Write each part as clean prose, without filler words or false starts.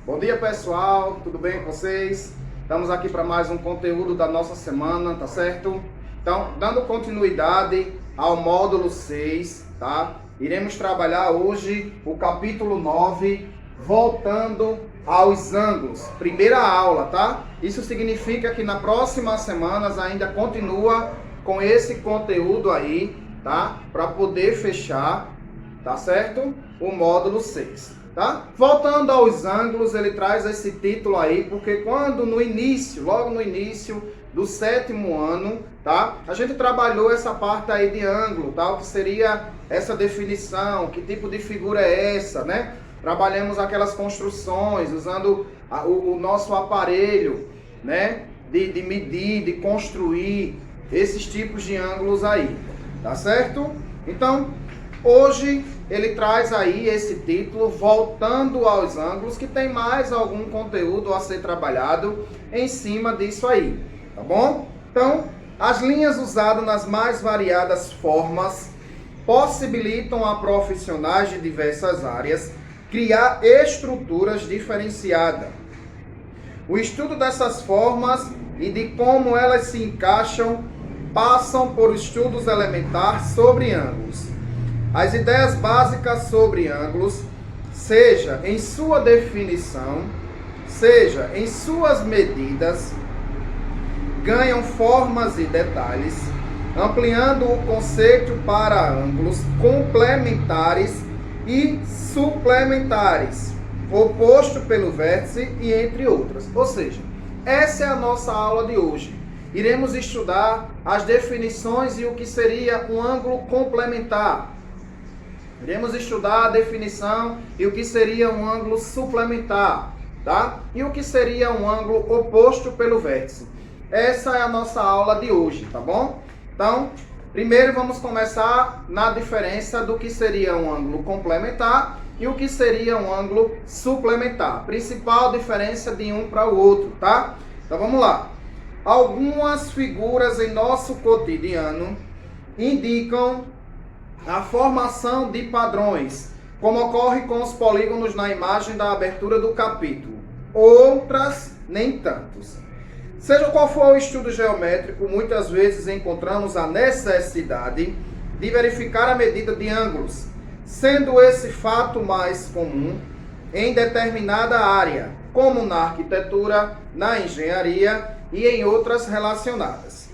Bom dia, pessoal, tudo bem com vocês? Estamos aqui para mais um conteúdo da nossa semana, tá certo? Então, dando continuidade ao módulo 6, tá? Iremos trabalhar hoje o capítulo 9, voltando aos ângulos. Primeira aula, tá? Isso significa que na próxima semana ainda continua com esse conteúdo aí, tá? Para poder fechar, tá certo? O módulo 6. Tá? Voltando aos ângulos, ele traz esse título aí, porque quando no início, logo no início do 7º ano, tá? A gente trabalhou essa parte aí de ângulo, tá? O que seria essa definição, que tipo de figura é essa, né? Trabalhamos aquelas construções, usando o nosso aparelho, né? De medir, de construir esses tipos de ângulos aí, tá certo? Então, hoje ele traz aí esse título, voltando aos ângulos, que tem mais algum conteúdo a ser trabalhado em cima disso aí, tá bom? Então, as linhas usadas nas mais variadas formas possibilitam a profissionais de diversas áreas criar estruturas diferenciadas. O estudo dessas formas e de como elas se encaixam passam por estudos elementares sobre ângulos. As ideias básicas sobre ângulos, seja em sua definição, seja em suas medidas, ganham formas e detalhes, ampliando o conceito para ângulos complementares e suplementares, oposto pelo vértice e entre outras. Ou seja, essa é a nossa aula de hoje. Iremos estudar as definições e o que seria um ângulo complementar. Iremos estudar a definição e o que seria um ângulo suplementar, tá? E o que seria um ângulo oposto pelo vértice. Essa é a nossa aula de hoje, tá bom? Então, primeiro vamos começar na diferença do que seria um ângulo complementar e o que seria um ângulo suplementar. Principal diferença de um para o outro, tá? Então vamos lá. Algumas figuras em nosso cotidiano indicam a formação de padrões, como ocorre com os polígonos na imagem da abertura do capítulo. Outras, nem tantos. Seja qual for o estudo geométrico, muitas vezes encontramos a necessidade de verificar a medida de ângulos, sendo esse fato mais comum em determinada área, como na arquitetura, na engenharia e em outras relacionadas.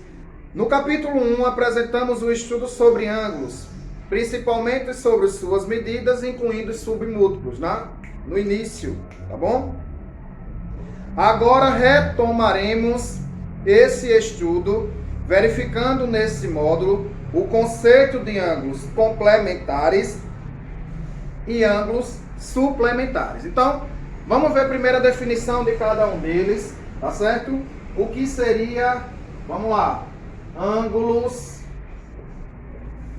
No capítulo 1, apresentamos o estudo sobre ângulos, principalmente sobre suas medidas, incluindo os submúltiplos, né? No início, tá bom? Agora retomaremos esse estudo, verificando nesse módulo o conceito de ângulos complementares e ângulos suplementares. Então, vamos ver a primeira definição de cada um deles, tá certo? O que seria, vamos lá, ângulos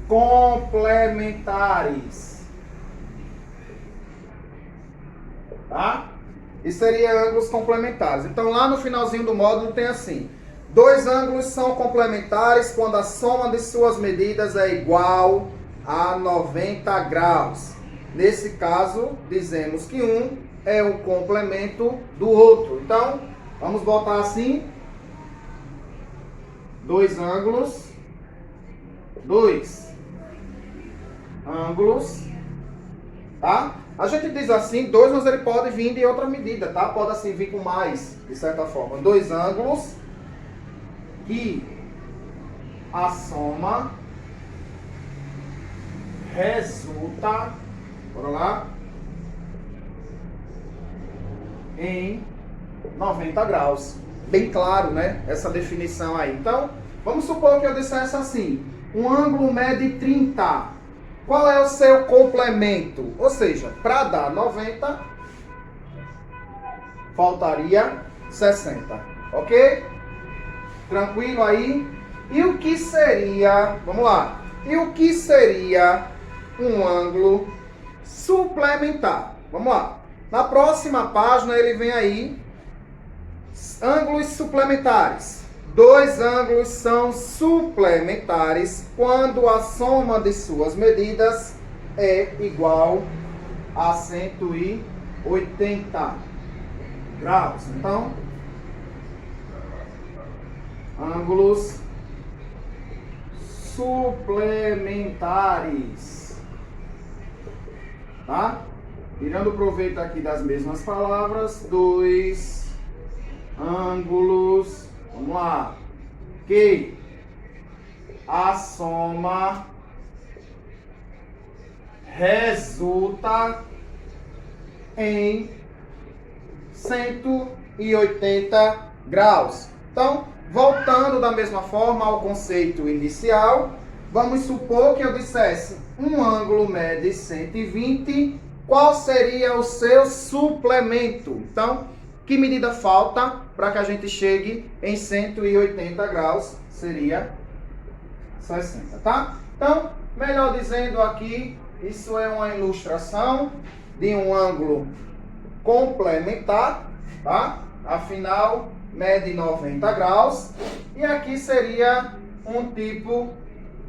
complementares, tá? E seria ângulos complementares. Então lá no finalzinho do módulo tem assim: dois ângulos são complementares quando a soma de suas medidas é igual a 90 graus. Nesse caso, dizemos que um é o complemento do outro. Então, vamos botar assim: dois ângulos, tá? A gente diz assim, dois, mas ele pode vir de outra medida, tá? Pode assim vir com mais, de certa forma. Dois ângulos que a soma resulta, bora lá, em 90 graus. Bem claro, né? Essa definição aí. Então, vamos supor que eu dissesse assim: um ângulo mede 30. Qual é o seu complemento? Ou seja, para dar 90, faltaria 60. Ok? Tranquilo aí? E o que seria, vamos lá, e o que seria um ângulo suplementar? Vamos lá. Na próxima página ele vem aí, ângulos suplementares. Dois ângulos são suplementares quando a soma de suas medidas é igual a 180. graus. Então, ângulos suplementares, tá? Tirando proveito aqui das mesmas palavras, dois ângulos, vamos lá, que a soma resulta em 180 graus. Então, voltando da mesma forma ao conceito inicial, vamos supor que eu dissesse um ângulo mede 120, qual seria o seu suplemento? Então, que medida falta para que a gente chegue em 180 graus? Seria 60, tá? Então, melhor dizendo aqui, isso é uma ilustração de um ângulo complementar, tá? Afinal, mede 90 graus. E aqui seria um tipo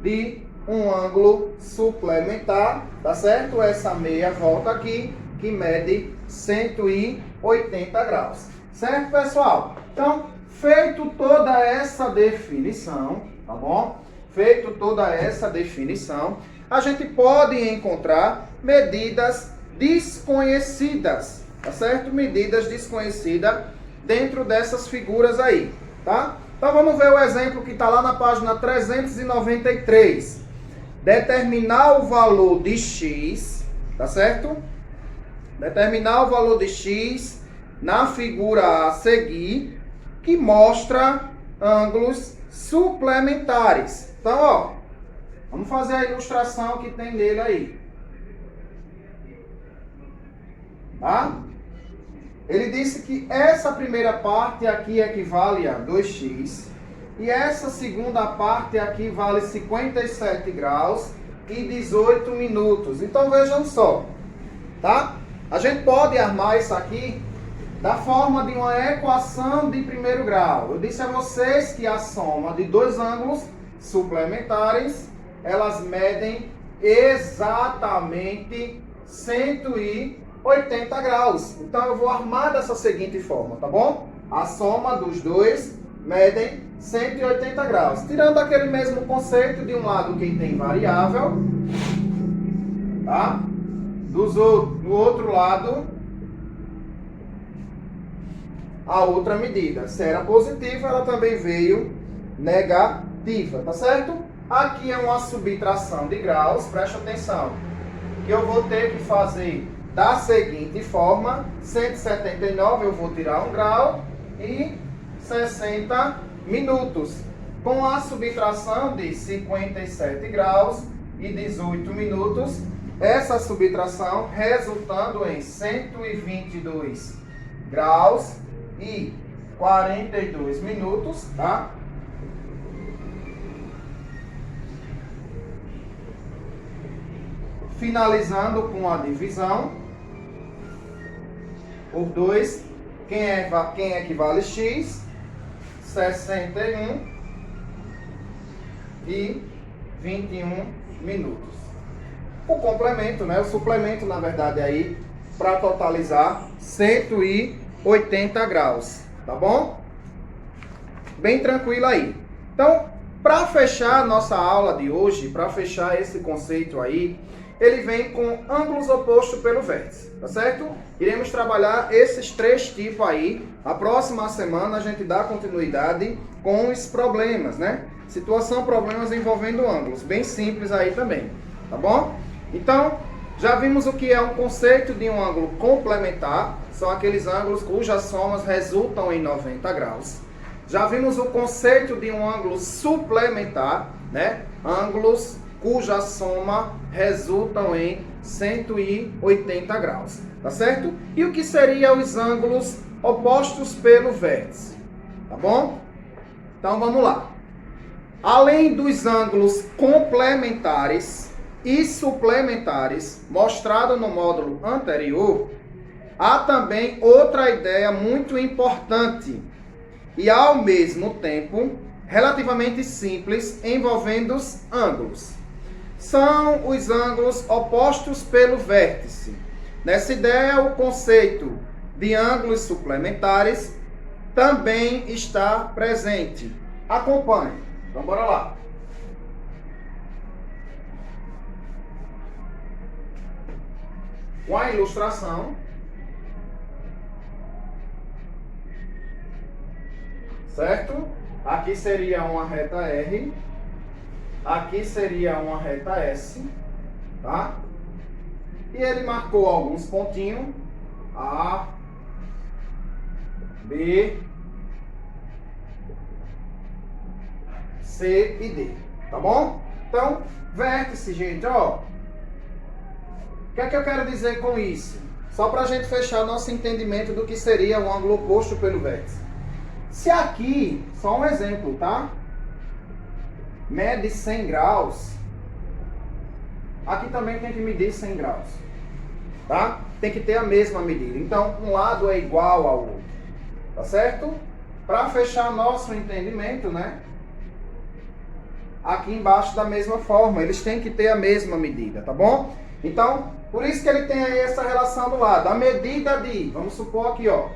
de um ângulo suplementar, tá certo? Essa meia volta aqui, que mede 180 graus. Certo, pessoal? Então, feito toda essa definição, tá bom? Feito toda essa definição, a gente pode encontrar medidas desconhecidas, tá certo? Medidas desconhecidas dentro dessas figuras aí, tá? Então vamos ver o exemplo que está lá na página 393. Determinar o valor de x, tá certo? Determinar o valor de x na figura a seguir, que mostra ângulos suplementares. Então, ó, vamos fazer a ilustração que tem nele aí. Tá? Ele disse que essa primeira parte aqui equivale a 2x e essa segunda parte aqui vale 57 graus e 18 minutos. Então vejam só, tá? A gente pode armar isso aqui da forma de uma equação de primeiro grau. Eu disse a vocês que a soma de dois ângulos suplementares, elas medem exatamente 180 graus. Então eu vou armar dessa seguinte forma, tá bom? A soma dos dois medem 180 graus. Tirando aquele mesmo conceito de um lado quem tem variável, tá? Do outro lado, a outra medida. Se era positiva, ela também veio negativa, tá certo? Aqui é uma subtração de graus, preste atenção, que eu vou ter que fazer da seguinte forma: 179 eu vou tirar 1 grau e 60 minutos. Com a subtração de 57 graus e 18 minutos, essa subtração resultando em 122 graus e 42 minutos, tá? Finalizando com a divisão por 2, quem equivale x? 61 e 21 minutos. O complemento, né? O suplemento, na verdade, aí, para totalizar 180 graus, tá bom? Bem tranquilo aí. Então, para fechar a nossa aula de hoje, para fechar esse conceito aí, ele vem com ângulos opostos pelo vértice, tá certo? Iremos trabalhar esses três tipos aí. A próxima semana a gente dá continuidade com os problemas, né? Situação, problemas envolvendo ângulos, bem simples aí também, tá bom? Então, já vimos o que é um conceito de um ângulo complementar, são aqueles ângulos cujas somas resultam em 90 graus. Já vimos o conceito de um ângulo suplementar, né? Ângulos cuja soma resultam em 180 graus, tá certo? E o que seriam os ângulos opostos pelo vértice, tá bom? Então vamos lá. Além dos ângulos complementares e suplementares mostrado no módulo anterior, há também outra ideia muito importante e ao mesmo tempo relativamente simples envolvendo os ângulos. São os ângulos opostos pelo vértice. Nessa ideia, o conceito de ângulos suplementares também está presente. Acompanhe. Então, bora lá. Com a ilustração, certo? Aqui seria uma reta R, aqui seria uma reta S, tá? E ele marcou alguns pontinhos, A, B, C e D, tá bom? Então, vértice, gente, ó. O que é que eu quero dizer com isso? Só para a gente fechar nosso entendimento do que seria o ângulo oposto pelo vértice. Se aqui, só um exemplo, tá? Mede 100 graus, aqui também tem que medir 100 graus, tá? Tem que ter a mesma medida. Então, um lado é igual ao outro, tá certo? Para fechar nosso entendimento, né? Aqui embaixo da mesma forma, eles têm que ter a mesma medida, tá bom? Então, por isso que ele tem aí essa relação do lado. A medida de, vamos supor aqui, ó.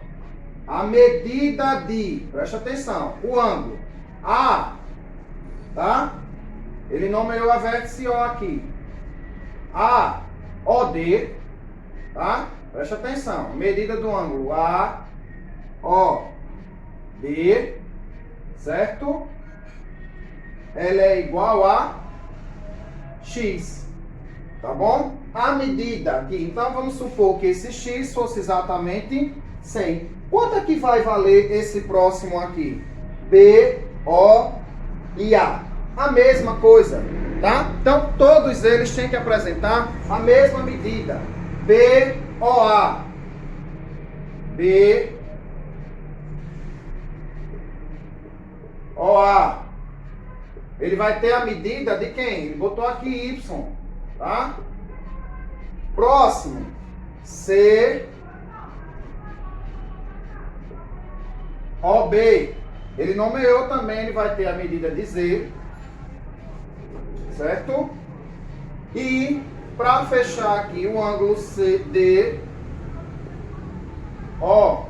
A medida de, presta atenção, o ângulo A, tá? Ele nomeou a vértice O aqui. A, OD, tá? Presta atenção, medida do ângulo A, O, D, certo? Ela é igual a X, tá bom? A medida aqui, então vamos supor que esse X fosse exatamente 100. Quanto é que vai valer esse próximo aqui? B, O e A. A mesma coisa, tá? Então, todos eles têm que apresentar a mesma medida. B, O, A. B, O, A. Ele vai ter a medida de quem? Ele botou aqui Y, tá? Próximo. C, OB, ele nomeou também, ele vai ter a medida de Z, certo? E para fechar aqui o ângulo CD, O,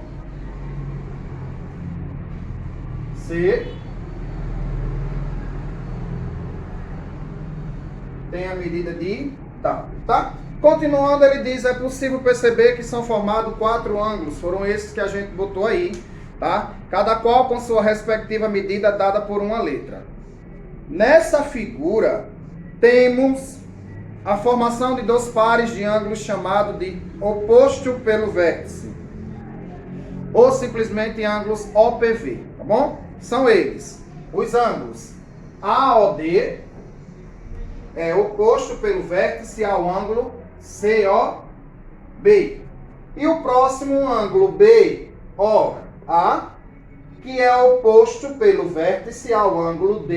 C, tem a medida de tal, tá? Continuando, ele diz, é possível perceber que são formados 4 ângulos, foram esses que a gente botou aí, tá? Cada qual com sua respectiva medida dada por uma letra. Nessa figura, temos a formação de 2 pares de ângulos chamados de oposto pelo vértice, ou simplesmente ângulos OPV, tá bom? São eles, os ângulos AOD, é oposto pelo vértice ao ângulo COB. E o próximo ângulo BOA, que é oposto pelo vértice ao ângulo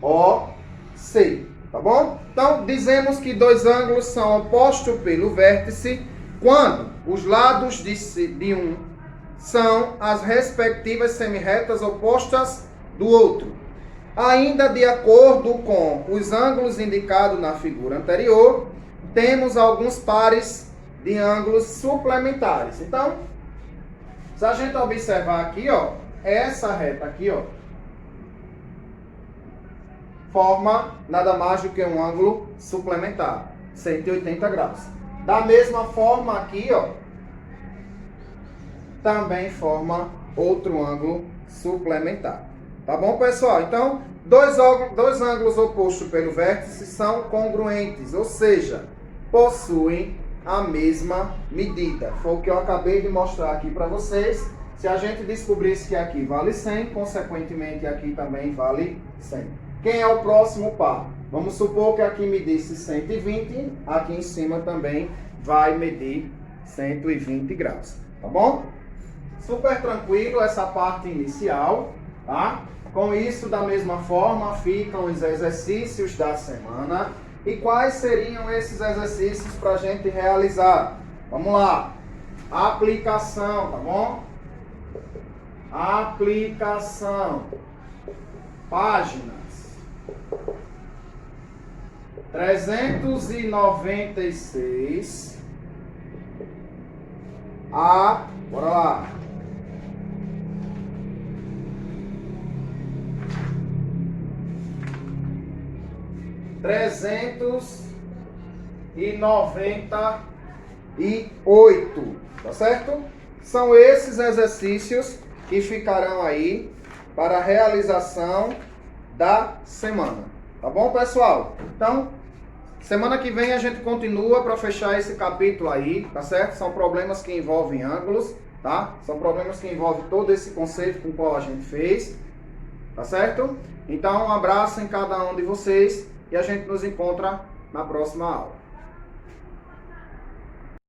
DOC, tá bom? Então, dizemos que 2 ângulos são opostos pelo vértice quando os lados de um são as respectivas semirretas opostas do outro. Ainda de acordo com os ângulos indicados na figura anterior, temos alguns pares de ângulos suplementares. Então, se a gente observar aqui, ó, essa reta aqui, ó, forma nada mais do que um ângulo suplementar, 180 graus. Da mesma forma aqui, ó, também forma outro ângulo suplementar. Tá bom, pessoal? Então, dois ângulos opostos pelo vértice são congruentes, ou seja, possuem a mesma medida. Foi o que eu acabei de mostrar aqui para vocês. Se a gente descobrisse que aqui vale 100, consequentemente aqui também vale 100. Quem é o próximo par? Vamos supor que aqui medisse 120, aqui em cima também vai medir 120 graus, tá bom? Super tranquilo essa parte inicial, tá? Com isso, da mesma forma, ficam os exercícios da semana. E quais seriam esses exercícios para a gente realizar? Vamos lá. Aplicação, tá bom? Aplicação. Páginas 396 a Bora lá. ...398, tá certo? São esses exercícios que ficarão aí para a realização da semana. Tá bom, pessoal? Então, semana que vem a gente continua para fechar esse capítulo aí, tá certo? São problemas que envolvem ângulos, tá? São problemas que envolvem todo esse conceito com o qual a gente fez, tá certo? Então, um abraço em cada um de vocês e a gente nos encontra na próxima aula.